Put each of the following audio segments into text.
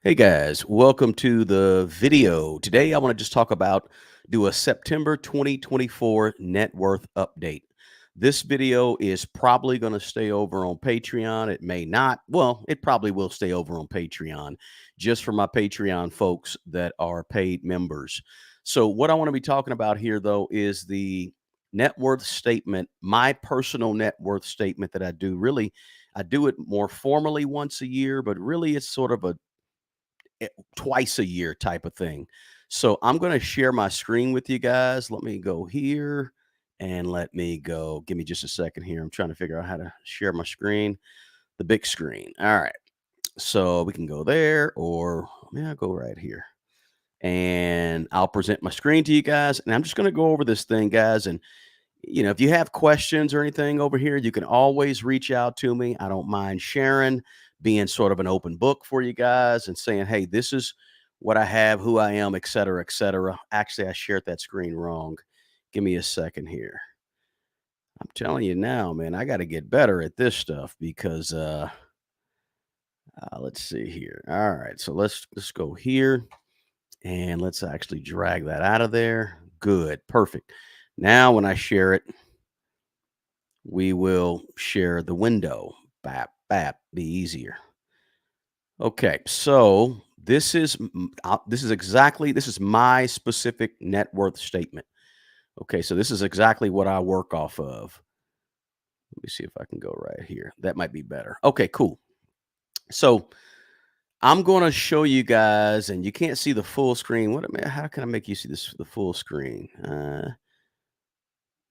Hey guys, welcome to the video. Today I want to just talk about do a September 2024 net worth update. This video is probably going to stay over on Patreon. It may not. Well, it probably will stay over on Patreon just for my Patreon folks that are paid members. So what I want to be talking about here though is the net worth statement, my personal net worth statement that I do. Really, I do it more formally once a year, but really it's sort of a twice a year type of thing. So I'm going to share my screen with you guys. Let me go here and let me go. Give me just a second here. I'm trying to figure out how to share my screen, the big screen. All right. So we can go there or I'll go right here and I'll present my screen to you guys. And I'm just going to go over this thing, guys. And if you have questions or anything over here, you can always reach out to me. I don't mind sharing, being sort of an open book for you guys and saying, hey, this is what I have, who I am, et cetera, et cetera. Actually, I shared that screen wrong. Give me a second here. I'm telling you now, man, I got to get better at this stuff because let's see here. All right, so let's go here and let's actually drag that out of there. Good, perfect. Now when I share it, we will share the window. Bap, bap, be easier. Okay, so this is my specific net worth statement. Okay, so this is exactly what I work off of. Let me see if I can go right here. That might be better. Okay, cool. So I'm going to show you guys, and you can't see the full screen. How can I make you see the full screen?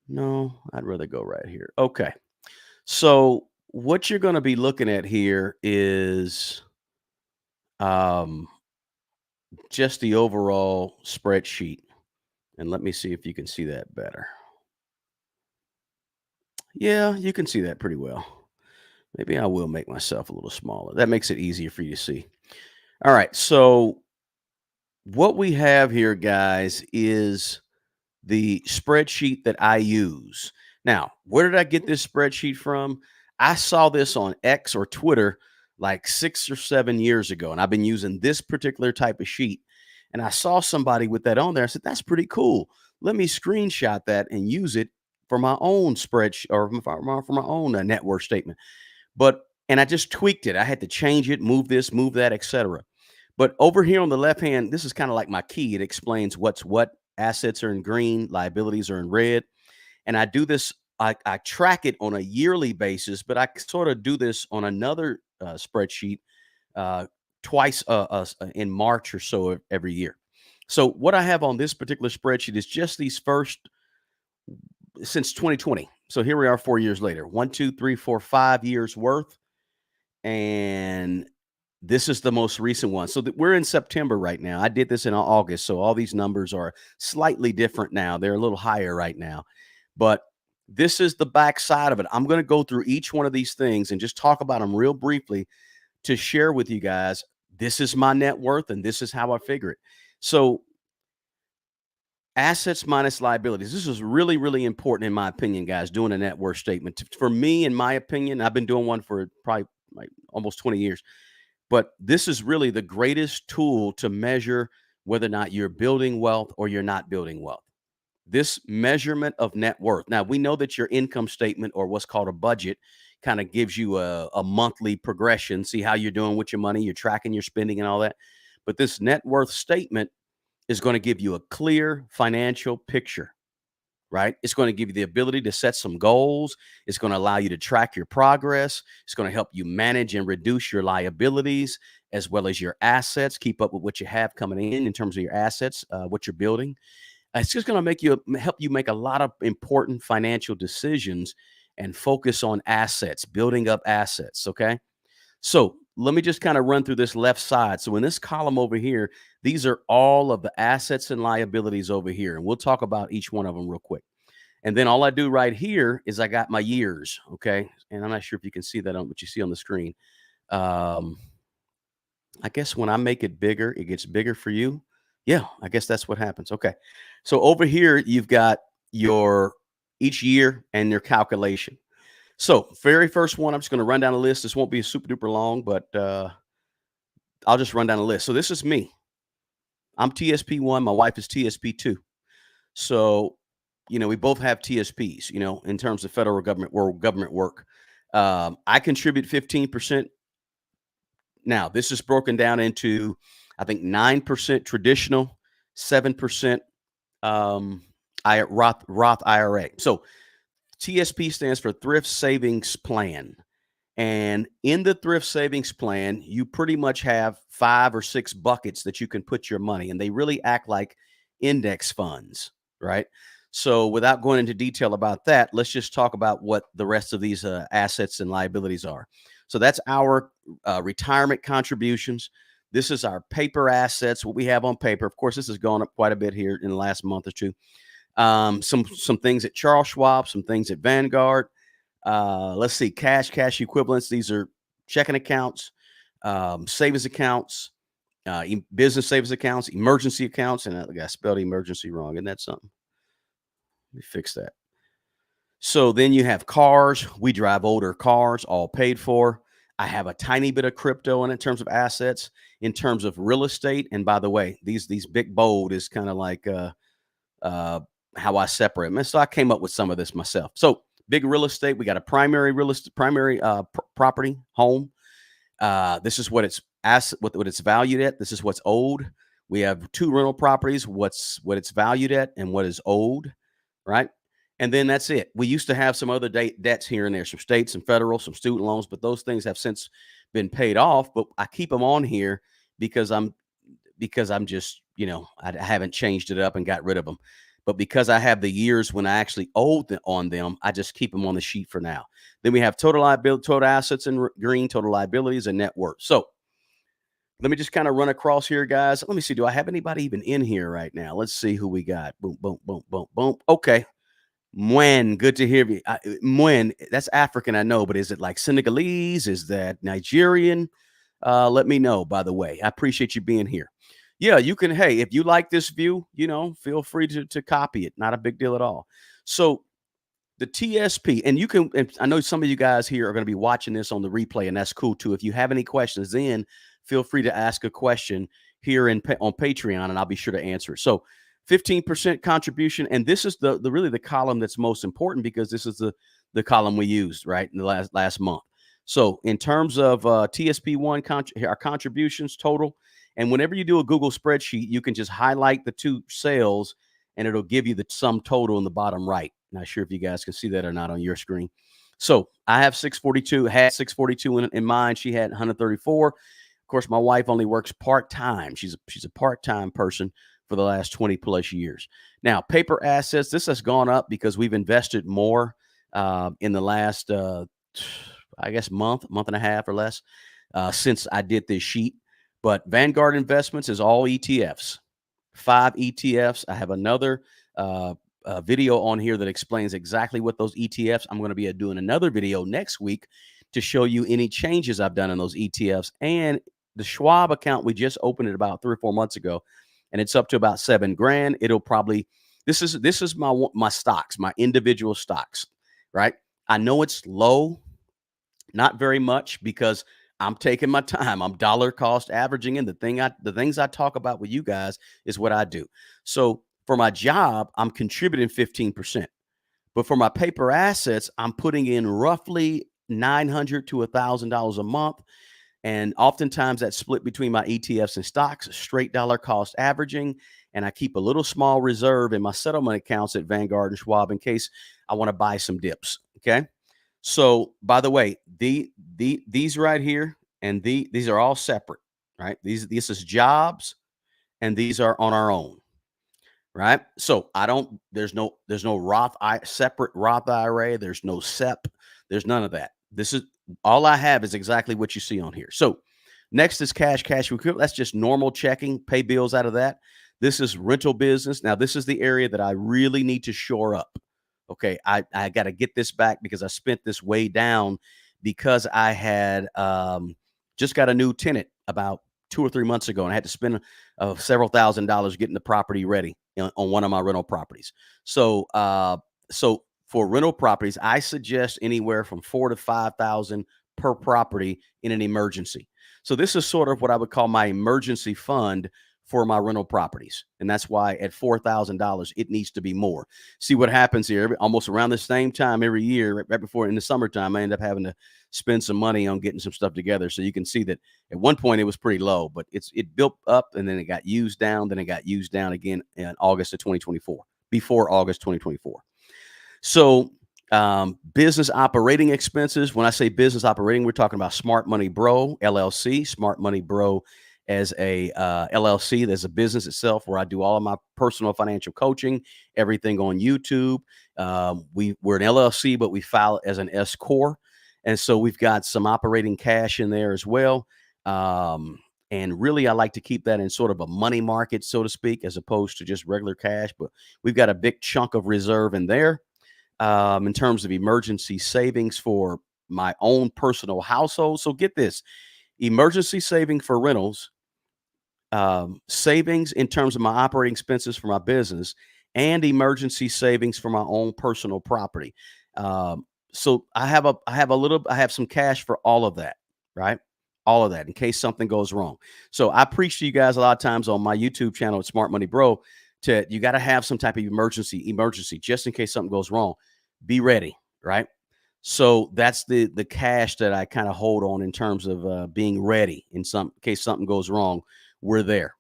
No, I'd rather go right here. Okay. So what you're going to be looking at here is um, just the overall spreadsheet. And let me see if you can see that better. Yeah, you can see that pretty well. Maybe I will make myself a little smaller. That makes it easier for you to see. All right. So what we have here, guys, is the spreadsheet that I use. Now, where did I get this spreadsheet from? I saw this on X or Twitter like 6 or 7 years ago, and I've been using this particular type of sheet. And I saw somebody with that on there. I said, that's pretty cool. Let me screenshot that and use it for my own spreadsheet or for my own network statement. And I just tweaked it. I had to change it, move this, move that, etc. But over here on the left hand, this is kind of like my key. It explains what's what. Assets are in green, liabilities are in red. And I do this, I track it on a yearly basis, but I sort of do this on another spreadsheet uh, twice in March or so of every year. So what I have on this particular spreadsheet is just these first since 2020. So here we are 4 years later. 1, 2, 3, 4, 5 years worth. And this is the most recent one. So we're in September right now. I did this in August. So all these numbers are slightly different now. They're a little higher right now. But this is the back side of it. I'm going to go through each one of these things and just talk about them real briefly to share with you guys. This is my net worth and this is how I figure it. So assets minus liabilities. This is really, really important in my opinion, guys, doing a net worth statement. For me, in my opinion, I've been doing one for probably like almost 20 years. But this is really the greatest tool to measure whether or not you're building wealth or you're not building wealth. This measurement of net worth. Now, we know that your income statement or what's called a budget kind of gives you a monthly progression, see how you're doing with your money, you're tracking your spending and all that. But this net worth statement is going to give you a clear financial picture, right? It's going to give you the ability to set some goals. It's going to allow you to track your progress. It's going to help you manage and reduce your liabilities as well as your assets, keep up with what you have coming in terms of your assets, what you're building. It's just going to help you make a lot of important financial decisions and focus on assets, building up assets. Okay. So let me just kind of run through this left side. So in this column over here, these are all of the assets and liabilities over here. And we'll talk about each one of them real quick. And then all I do right here is I got my years. Okay. And I'm not sure if you can see that on what you see on the screen. Um, I guess when I make it bigger, it gets bigger for you. Yeah, I guess that's what happens. Okay. So over here, you've got your each year and your calculation. So, very first one, I'm just going to run down the list. This won't be super duper long, but I'll just run down the list. So this is me. I'm TSP1. My wife is TSP2. So, we both have TSPs, in terms of federal government work. I contribute 15%. Now, this is broken down into, I think, 9% traditional, 7% Roth IRA. So TSP stands for Thrift Savings Plan. And in the thrift savings plan, you pretty much have 5 or 6 buckets that you can put your money, and they really act like index funds, right? So, without going into detail about that, let's just talk about what the rest of these assets and liabilities are. So, that's our retirement contributions. This is our paper assets, what we have on paper. Of course, this has gone up quite a bit here in the last month or two. Some things at Charles Schwab, some things at Vanguard. Let's see, cash equivalents. These are checking accounts, savings accounts, business savings accounts, emergency accounts. And I spelled emergency wrong. Isn't that something? Let me fix that. So then you have cars. We drive older cars, all paid for. I have a tiny bit of crypto in terms of assets, in terms of real estate. And by the way, these big bold is kind of like how I separate them. And so I came up with some of this myself. So big real estate. We got a primary property, home. This is what it's what it's valued at. This is what's owed. We have 2 rental properties. What it's valued at and what is owed, right? And then that's it. We used to have some other debts here and there, some states and federal, some student loans, but those things have since been paid off. But I keep them on here because I'm just, I haven't changed it up and got rid of them. But because I have the years when I actually owed on them, I just keep them on the sheet for now. Then we have total liability, total assets in green, total liabilities, and net worth. So let me just kind of run across here, guys. Let me see. Do I have anybody even in here right now? Let's see who we got. Boom, boom, boom, boom, boom. Okay. Mwen, good to hear you. Mwen, that's African, I know, but is it like Senegalese? Is that Nigerian? Let me know, by the way. I appreciate you being here. Yeah, you can. Hey, if you like this view, feel free to copy it. Not a big deal at all. So the TSP, and you can, and I know some of you guys here are going to be watching this on the replay, and that's cool too. If you have any questions, then feel free to ask a question here on Patreon, and I'll be sure to answer it. So 15% contribution, and this is the really the column that's most important because this is the column we used right in the last month. So in terms of TSP1, our contributions total, and whenever you do a Google spreadsheet, you can just highlight the 2 cells, and it'll give you the sum total in the bottom right. Not sure if you guys can see that or not on your screen. So I have 642, had 642 in mind. She had 134. Of course, my wife only works part-time. She's a part-time person for the last 20 plus years. Now, paper assets, this has gone up because we've invested more in the last, I guess, month and a half or less since I did this sheet. But Vanguard Investments is all ETFs, 5 ETFs. I have another video on here that explains exactly what those ETFs. I'm going to be doing another video next week to show you any changes I've done in those ETFs. And the Schwab account, we just opened it about 3 or 4 months ago, and it's up to about $7,000. It'll probably, this is my stocks, my individual stocks, right? I know it's low, not very much, because I'm taking my time. I'm dollar cost averaging in. The things I talk about with you guys is what I do. So for my job, I'm contributing 15%. But for my paper assets, I'm putting in roughly $900 to $1,000 a month. And oftentimes that's split between my ETFs and stocks, straight dollar cost averaging. And I keep a little small reserve in my settlement accounts at Vanguard and Schwab in case I want to buy some dips. Okay. So by the way, these right here and these are all separate, right? This is jobs, and these are on our own, right? So there's no separate Roth IRA. There's no SEP. There's none of that. This is all I have is exactly what you see on here. So next is cash equivalent. That's just normal checking, pay bills out of that. This is rental business. Now this is the area that I really need to shore up. Okay, I got to get this back because I spent this way down because I had just got a new tenant about 2 or 3 months ago, and I had to spend several $1,000s getting the property ready on one of my rental properties. So for rental properties, I suggest anywhere from $4,000 to $5,000 per property in an emergency. So this is sort of what I would call my emergency fund for my rental properties. And that's why at $4,000, it needs to be more. See what happens here almost around the same time every year, right before in the summertime, I end up having to spend some money on getting some stuff together. So you can see that at one point it was pretty low, but it built up and then it got used down. Then it got used down again in August of 2024, before August 2024. So, business operating expenses. When I say business operating, we're talking about Smart Money Bro LLC. Smart Money Bro as a LLC. There's a business itself where I do all of my personal financial coaching, everything on YouTube. We're an LLC, but we file as an S corp, and so we've got some operating cash in there as well. And really, I like to keep that in sort of a money market, so to speak, as opposed to just regular cash. But we've got a big chunk of reserve in there in terms of emergency savings for my own personal household. So get this: emergency saving for rentals, savings in terms of my operating expenses for my business, and emergency savings for my own personal property. So I have some cash for all of that, right? All of that in case something goes wrong. So I preach to you guys a lot of times on my YouTube channel at Smart Money Bro to you got to have some type of emergency just in case something goes wrong. Be ready, right? So that's the cash that I kind of hold on in terms of being ready in some case something goes wrong. We're there.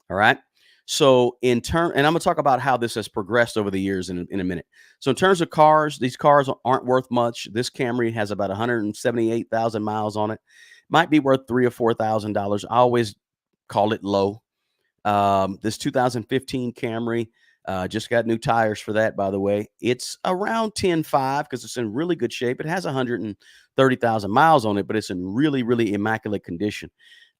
All right. So and I'm gonna talk about how this has progressed over the years in a minute. So in terms of cars, these cars aren't worth much. This Camry has about 178,000 miles on it. Might be worth $3,000 or $4,000. I always call it low. This 2015 Camry, just got new tires for that, by the way. It's around 10.5 because it's in really good shape. It has 130,000 miles on it, but it's in really, really immaculate condition.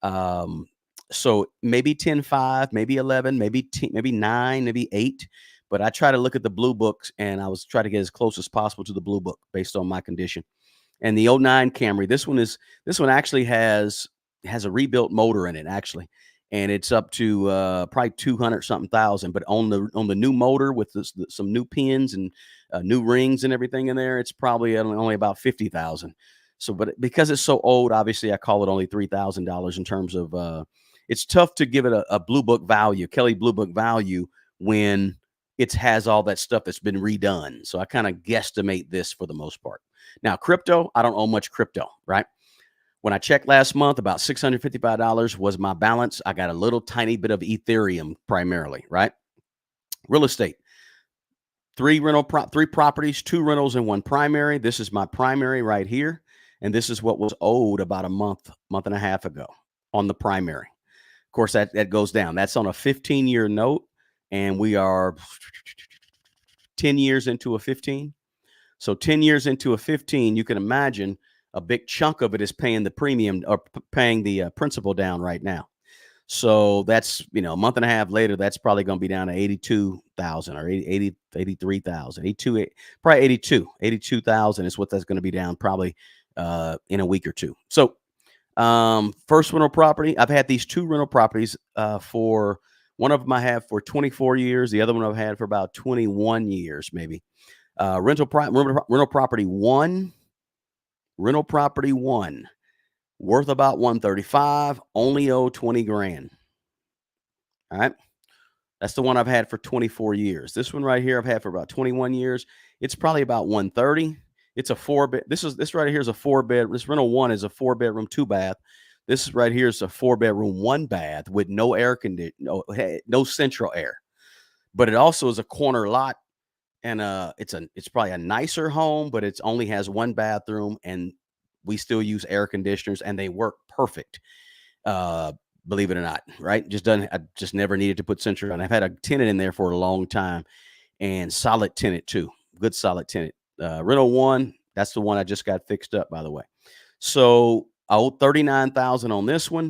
Um, so maybe 10.5, maybe 11, maybe 9, maybe 8. But I try to look at the blue books and I was trying to get as close as possible to the blue book based on my condition. And the '09 Camry, this one actually has a rebuilt motor in it actually, and it's up to probably 200 something thousand. But on the new motor with some new pins and new rings and everything in there, it's probably only about 50,000. So, but because it's so old, obviously I call it only $3,000 in terms of. It's tough to give it a blue book value, Kelly Blue Book value when it has all that stuff that's been redone. So I kind of guesstimate this for the most part. Now, crypto, I don't own much crypto, right? When I checked last month, about $655 was my balance. I got a little tiny bit of Ethereum primarily, right? Real estate, three properties, two rentals, and one primary. This is my primary right here. And this is what was owed about a month and a half ago on the primary. Of course, that goes down. That's on a 15-year note, and we are 10 years into a 15. So 10 years into a 15, you can imagine a big chunk of it is paying the premium or paying the principal down right now. So that's, a month and a half later, that's probably going to be down to 82,000 or 83,000, 82, probably 82,000 is what that's going to be down probably in a week or two. So first rental property, I've had these two rental properties for one of them I have for 24 years. The other one I've had for about 21 years, maybe. Rental property one, worth about 135, only owe 20 grand. All right. That's the one I've had for 24 years. This one right here I've had for about 21 years. It's probably about 130. It's a 4-bed. This right here is a 4-bed. This rental one is a 4-bedroom, 2-bath. This right here is a 4-bedroom, 1-bath with no air condition, no central air. But it also is a corner lot. And it's probably a nicer home, but it's only has one bathroom, and we still use air conditioners, and they work perfect. Believe it or not, right? I just never needed to put central on. I've had a tenant in there for a long time, and solid tenant too, good solid tenant. Rental one, that's the one I just got fixed up, by the way. So I owe 39,000 on this one,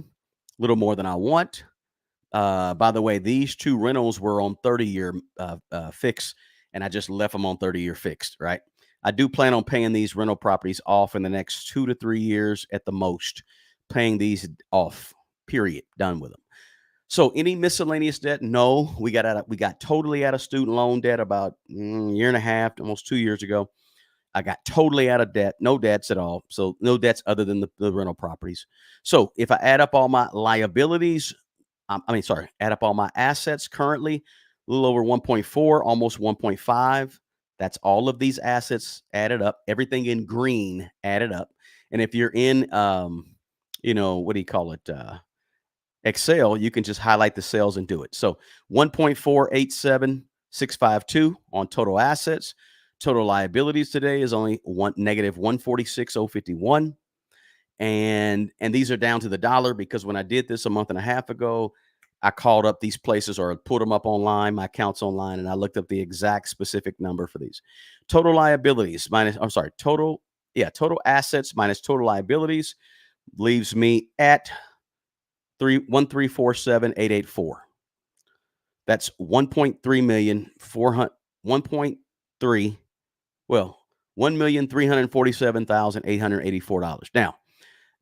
a little more than I want. By the way, these two rentals were on 30-year fix, and I just left them on 30-year fixed, right? I do plan on paying these rental properties off in the next 2 to 3 years at the most, paying these off, period, done with them. So any miscellaneous debt? No, we got totally out of student loan debt about a year and a half, almost 2 years ago. I got totally out of debt, no debts at all. So no debts other than the rental properties. So if I add up all my liabilities, sorry, add up all my assets currently, a little over 1.4, almost 1.5. That's all of these assets added up, everything in green added up. And if you're in, what do you call it? Excel, you can just highlight the cells and do it. So 1.487652 on total assets. Total liabilities today is only negative 146,051. And these are down to the dollar because when I did this a month and a half ago, I called up these places or put them up online, my accounts online, and I looked up the exact specific number for these. Total liabilities minus, total assets minus total liabilities leaves me at 1,347,884. That's 1.3 million 400 1.3 well, $1,347,884. Now,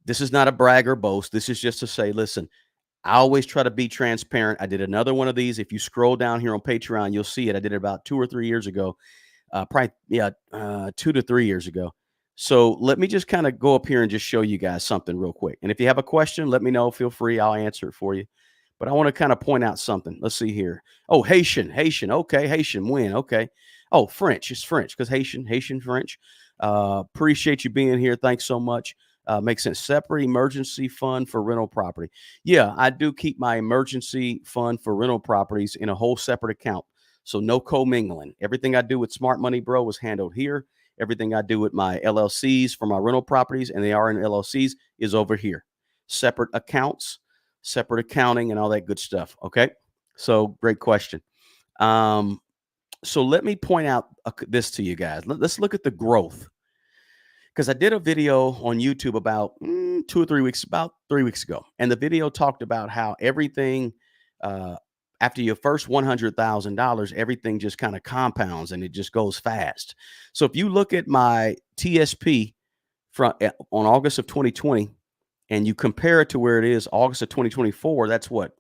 this is not a brag or boast. This is just to say, listen, I always try to be transparent. I did another one of these. If you scroll down here on Patreon, you'll see it. I did it about 2 or 3 years ago. 2 to 3 years ago. So let me just kind of go up here and just show you guys something real quick. And if you have a question, let me know. Feel free. I'll answer it for you. But I want to kind of point out something. Let's see here. Oh, Haitian. Okay. Haitian win. Okay. Oh, French. It's French because Haitian French. Appreciate you being here. Thanks so much. Makes sense. Separate emergency fund for rental property. Yeah, I do keep my emergency fund for rental properties in a whole separate account. So no commingling. Everything I do with Smart Money Bro is handled here. Everything I do with my LLCs for my rental properties, and they are in LLCs, is over here. Separate accounts, separate accounting, and all that good stuff. Okay. So great question. So let me point out this to you guys. Let's look at the growth. Because I did a video on YouTube about 3 weeks ago. And the video talked about how everything after your first $100,000, everything just kind of compounds and it just goes fast. So if you look at my TSP on August of 2020 and you compare it to where it is August of 2024, that's what?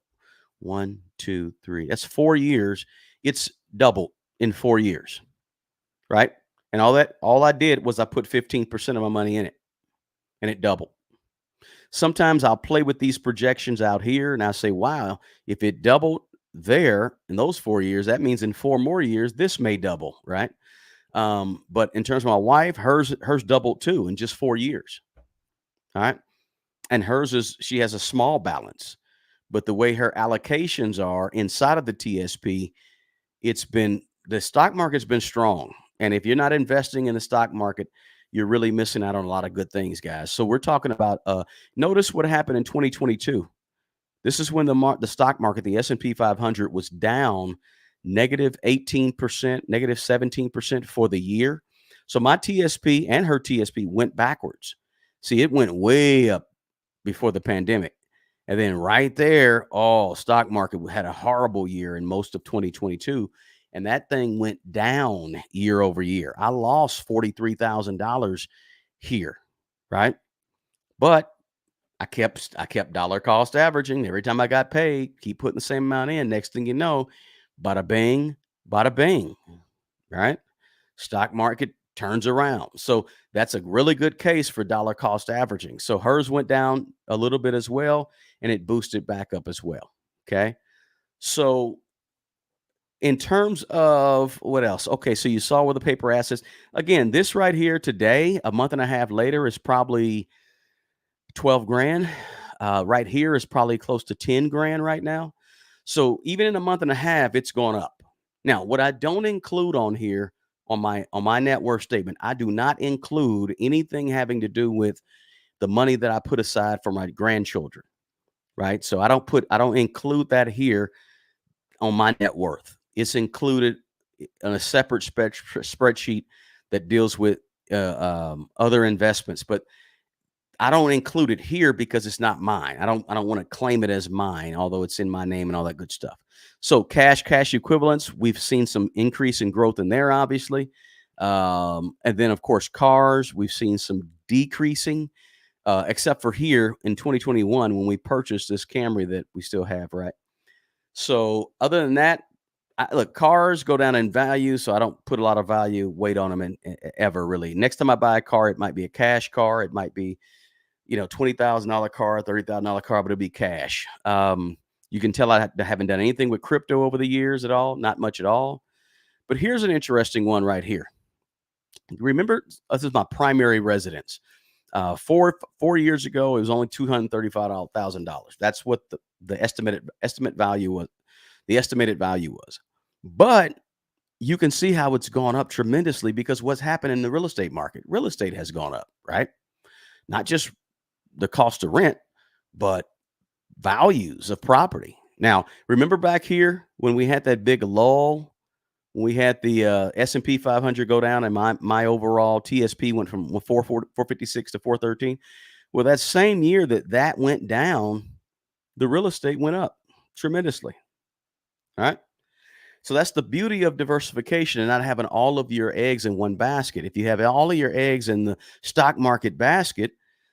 1, 2, 3. That's 4 years. It's doubled in 4 years, right? And all I did was I put 15% of my money in it and it doubled. Sometimes I'll play with these projections out here and I say, wow, if it doubled there in those 4 years, that means in 4 more years, this may double, right? But in terms of my wife, hers doubled too in just 4 years. All right. And she has a small balance, but the way her allocations are inside of the TSP, the stock market's been strong. And if you're not investing in the stock market, you're really missing out on a lot of good things, guys. So we're talking about, notice what happened in 2022. This is when the stock market, the S&P 500 was down negative 18%, negative 17% for the year. So my TSP and her TSP went backwards. See, it went way up before the pandemic. And then right there, stock market had a horrible year in most of 2022. And that thing went down year over year. I lost $43,000 here, right? But I kept dollar cost averaging. Every time I got paid, keep putting the same amount in. Next thing you know, bada bing, right? Stock market turns around. So that's a really good case for dollar cost averaging. So hers went down a little bit as well, and it boosted back up as well. Okay. So in terms of what else? Okay, so you saw with the paper assets. Again, this right here today, a month and a half later, is probably 12 grand. Right here is probably close to 10 grand right now. So even in a month and a half, it's gone up. Now, what I don't include on here on my net worth statement, I do not include anything having to do with the money that I put aside for my grandchildren, right? So I don't include that here on my net worth. It's included in a separate spreadsheet that deals with other investments, but I don't include it here because it's not mine. I don't want to claim it as mine, although it's in my name and all that good stuff. So cash equivalents, we've seen some increase in growth in there, obviously. And then of course, cars, we've seen some decreasing, except for here in 2021 when we purchased this Camry that we still have, right? So other than that, Look, cars go down in value, so I don't put a lot of value weight on them ever really. Next time I buy a car, it might be a cash car. It might be, $20,000 car, $30,000 car, but it'll be cash. You can tell I haven't done anything with crypto over the years at all, not much at all. But here's an interesting one right here. Remember, this is my primary residence. Four years ago, it was only $235,000. That's what the estimate value was. The estimated value was, but you can see how it's gone up tremendously because what's happened in the real estate market. Real estate has gone up, right? Not just the cost of rent, but values of property. Now, remember back here when we had that big lull, when we had the S&P 500 go down and my overall TSP went from 456 to 413. Well, that same year that went down, the real estate went up tremendously. All right. So that's the beauty of diversification and not having all of your eggs in one basket. If you have all of your eggs in the stock market basket,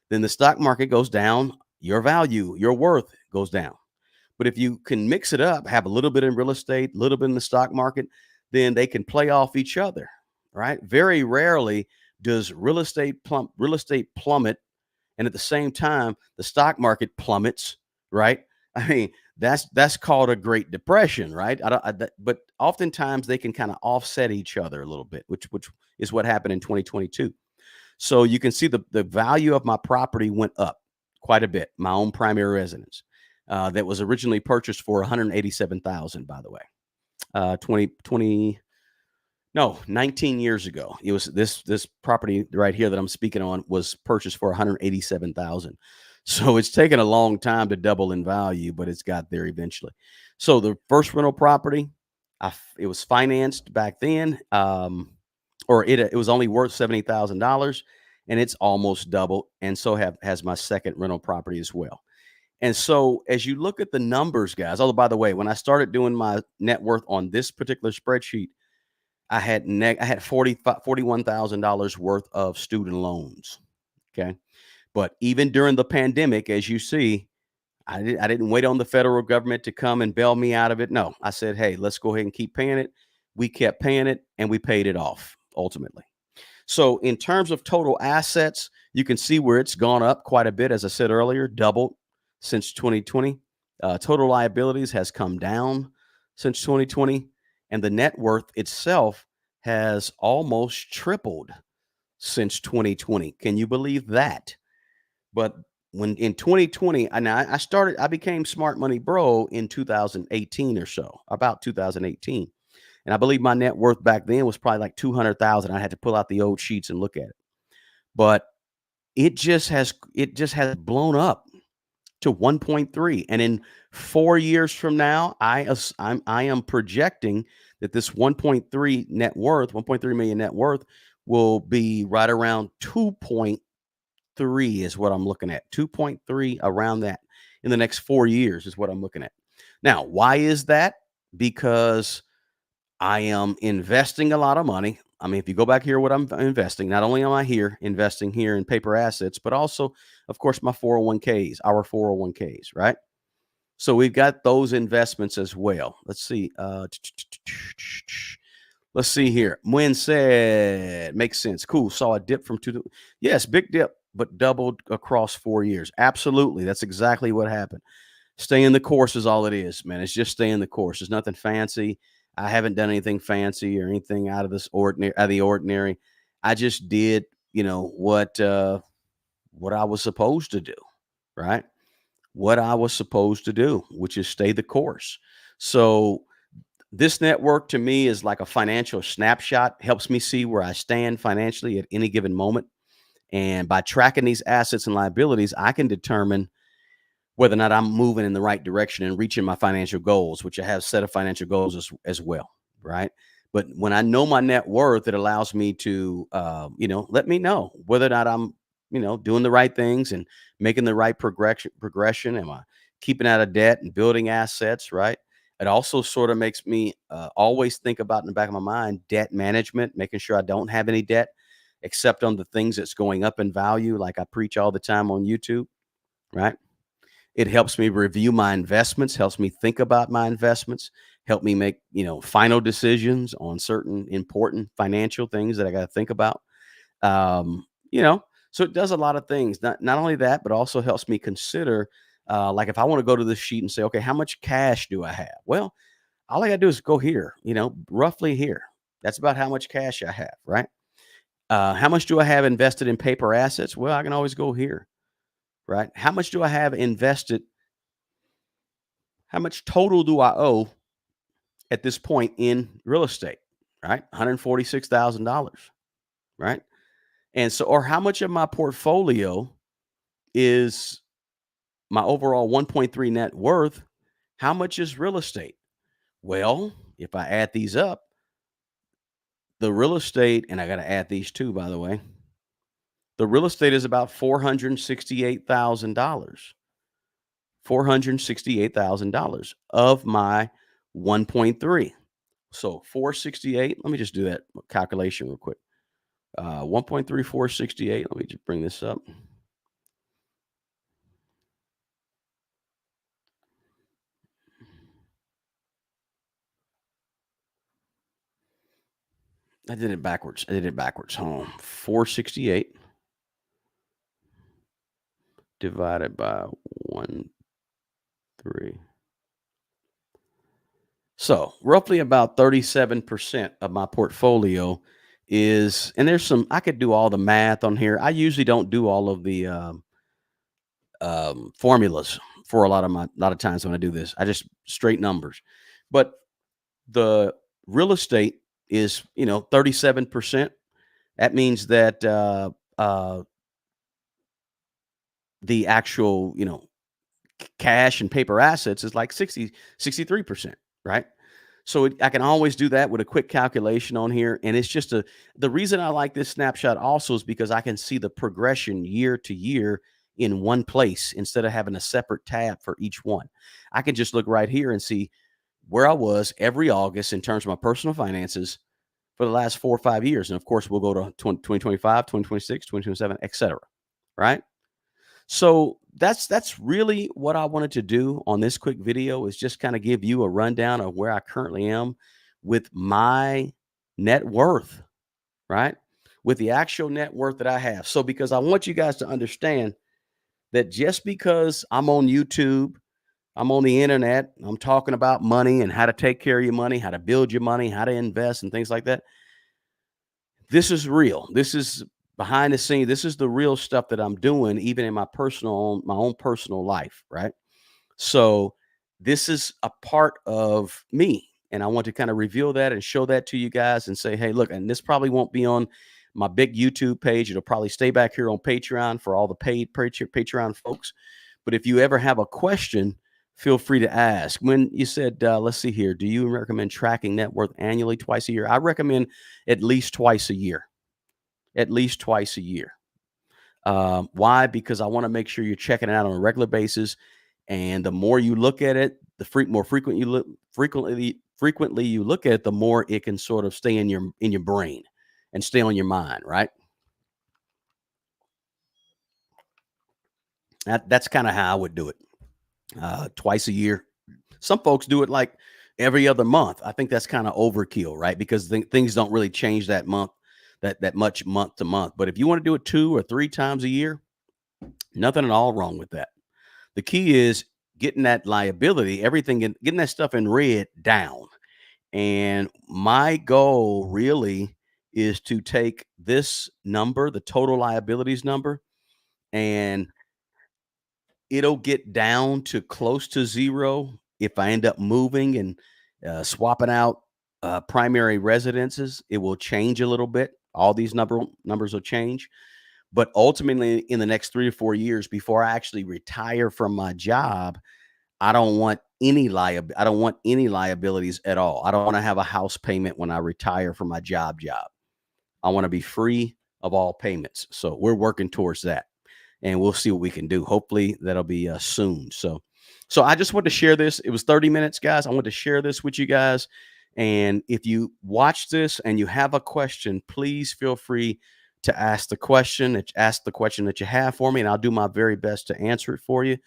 then the stock market goes down, your value, your worth goes down. But if you can mix it up, have a little bit in real estate, a little bit in the stock market, then they can play off each other, right? Very rarely does real estate plummet, and at the same time the stock market plummets, right? I mean, that's called a Great Depression, right? But oftentimes they can kind of offset each other a little bit, which is what happened in 2022. So you can see the value of my property went up quite a bit. My own primary residence that was originally purchased for 187,000, by the way, 19 years ago. It was this property right here that I'm speaking on was purchased for 187,000. So it's taken a long time to double in value, but it's got there eventually. So the first rental property, it was financed back then, or it was only worth $70,000, and it's almost doubled. And so has my second rental property as well. And so as you look at the numbers, guys. Oh, by the way, when I started doing my net worth on this particular spreadsheet, I had $41,000 worth of student loans. Okay. But even during the pandemic, as you see, I didn't wait on the federal government to come and bail me out of it. No, I said, hey, let's go ahead and keep paying it. We kept paying it and we paid it off ultimately. So in terms of total assets, you can see where it's gone up quite a bit. As I said earlier, doubled since 2020. Total liabilities has come down since 2020. And the net worth itself has almost tripled since 2020. Can you believe that? But when in 2020, and I became Smart Money Bro in 2018 or so, about 2018. And I believe my net worth back then was probably like 200,000. I had to pull out the old sheets and look at it. But it just has blown up to 1.3. And in 4 years from now, I am projecting that this 1.3 net worth, 1.3 million net worth will be right around 2.3 is what I'm looking at. 2.3 around that in the next 4 years is what I'm looking at. Now, why is that? Because I am investing a lot of money. I mean, if you go back here, what I'm investing, not only am I here investing here in paper assets, but also, of course, my 401ks, our 401ks, right? So we've got those investments as well. Let's see. Let's see here. When said makes sense. Cool. Saw a dip from two. Yes, big dip, but doubled across 4 years. Absolutely. That's exactly what happened. Staying the course is all it is, man. It's just staying the course. There's nothing fancy. I haven't done anything fancy or anything out of the ordinary. I just did, what I was supposed to do, right? What I was supposed to do, which is stay the course. So this network to me is like a financial snapshot, helps me see where I stand financially at any given moment. And by tracking these assets and liabilities, I can determine whether or not I'm moving in the right direction and reaching my financial goals, which I have a set of financial goals as well, right? But when I know my net worth, it allows me to, let me know whether or not I'm, doing the right things and making the right progression. Am I keeping out of debt and building assets, right? It also sort of makes me always think about in the back of my mind, debt management, making sure I don't have any debt, except on the things that's going up in value, like I preach all the time on YouTube, right? It helps me review my investments, helps me think about my investments, help me make, final decisions on certain important financial things that I got to think about. Um, you know, so it does a lot of things. Not only that, but also helps me consider, like if I want to go to this sheet and say, okay, how much cash do I have? Well, all I got to do is go here, roughly here. That's about how much cash I have, right? How much do I have invested in paper assets? Well, I can always go here, right? How much do I have invested? How much total do I owe at this point in real estate? Right? $146,000, right? And so, or how much of my portfolio is my overall 1.3 net worth? How much is real estate? Well, if I add these up, the real estate, and I got to add these too, by the way, the real estate is about $468,000. $468,000 of my 1.3. So 468, let me just do that calculation real quick. 1.3, 468. Let me just bring this up. I did it backwards. Hold on. 468 divided by 1, 3. So roughly about 37% of my portfolio is, and there's some, I could do all the math on here. I usually don't do all of the formulas for a lot of times when I do this. I just straight numbers. But the real estate is, 37%. That means that the actual, cash and paper assets is like 63%, right? So I can always do that with a quick calculation on here. And it's just the reason I like this snapshot also is because I can see the progression year to year in one place instead of having a separate tab for each one. I can just look right here and see where I was every August in terms of my personal finances for the last 4 or 5 years. And of course, we'll go to 2025, 2026, 2027, et cetera. Right. So that's really what I wanted to do on this quick video is just kind of give you a rundown of where I currently am with my net worth, right? With the actual net worth that I have. So because I want you guys to understand that just because I'm on YouTube, I'm on the internet, I'm talking about money and how to take care of your money, how to build your money, how to invest and things like that. This is real. This is behind the scene. This is the real stuff that I'm doing, even in my own personal life, right? So this is a part of me. And I want to kind of reveal that and show that to you guys and say, hey, look, and this probably won't be on my big YouTube page. It'll probably stay back here on Patreon for all the paid Patreon folks. But if you ever have a question, feel free to ask. When you said, let's see here, do you recommend tracking net worth annually, twice a year? I recommend at least twice a year. At least twice a year. Why? Because I want to make sure you're checking it out on a regular basis. And the more you look at it, more frequently you look at it, the more it can sort of stay in your brain and stay on your mind, right? That's kind of how I would do it. Twice a year. Some folks do it like every other month. I think that's kind of overkill, right? Because things don't really change that month, that much month to month. But if you want to do it 2 or 3 times a year, nothing at all wrong with that. The key is getting that liability, getting that stuff in red down. And my goal really is to take this number, the total liabilities number, and it'll get down to close to zero if I end up moving and swapping out primary residences. It will change a little bit. All these numbers will change. But ultimately, in the next 3 to 4 years, before I actually retire from my job, I don't want I don't want any liabilities at all. I don't want to have a house payment when I retire from my job. I want to be free of all payments. So we're working towards that, and we'll see what we can do. Hopefully that'll be soon. So I just wanted to share this. It was 30 minutes, guys. I wanted to share this with you guys. And if you watch this and you have a question, please feel free to ask the question that you have for me, and I'll do my very best to answer it for you.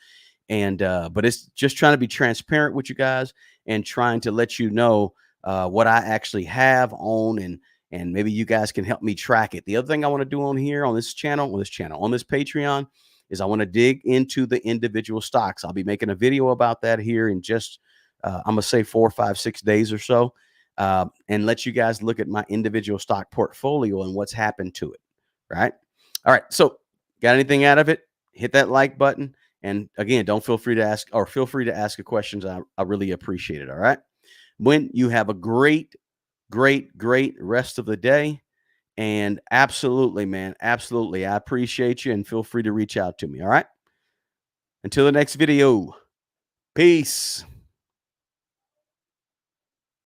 And but it's just trying to be transparent with you guys and trying to let you know what I actually have on, and maybe you guys can help me track it. The other thing I want to do on here on this channel, on this Patreon, is I want to dig into the individual stocks. I'll be making a video about that here in just I'm gonna say 4, 5, 6 days or so, and let you guys look at my individual stock portfolio and what's happened to it. Right. All right. So, got anything out of it? Hit that like button. And again, don't feel free to ask questions. I really appreciate it. All right. When you have a great, great, great rest of the day. And absolutely, man, absolutely. I appreciate you and feel free to reach out to me. All right. Until the next video. Peace.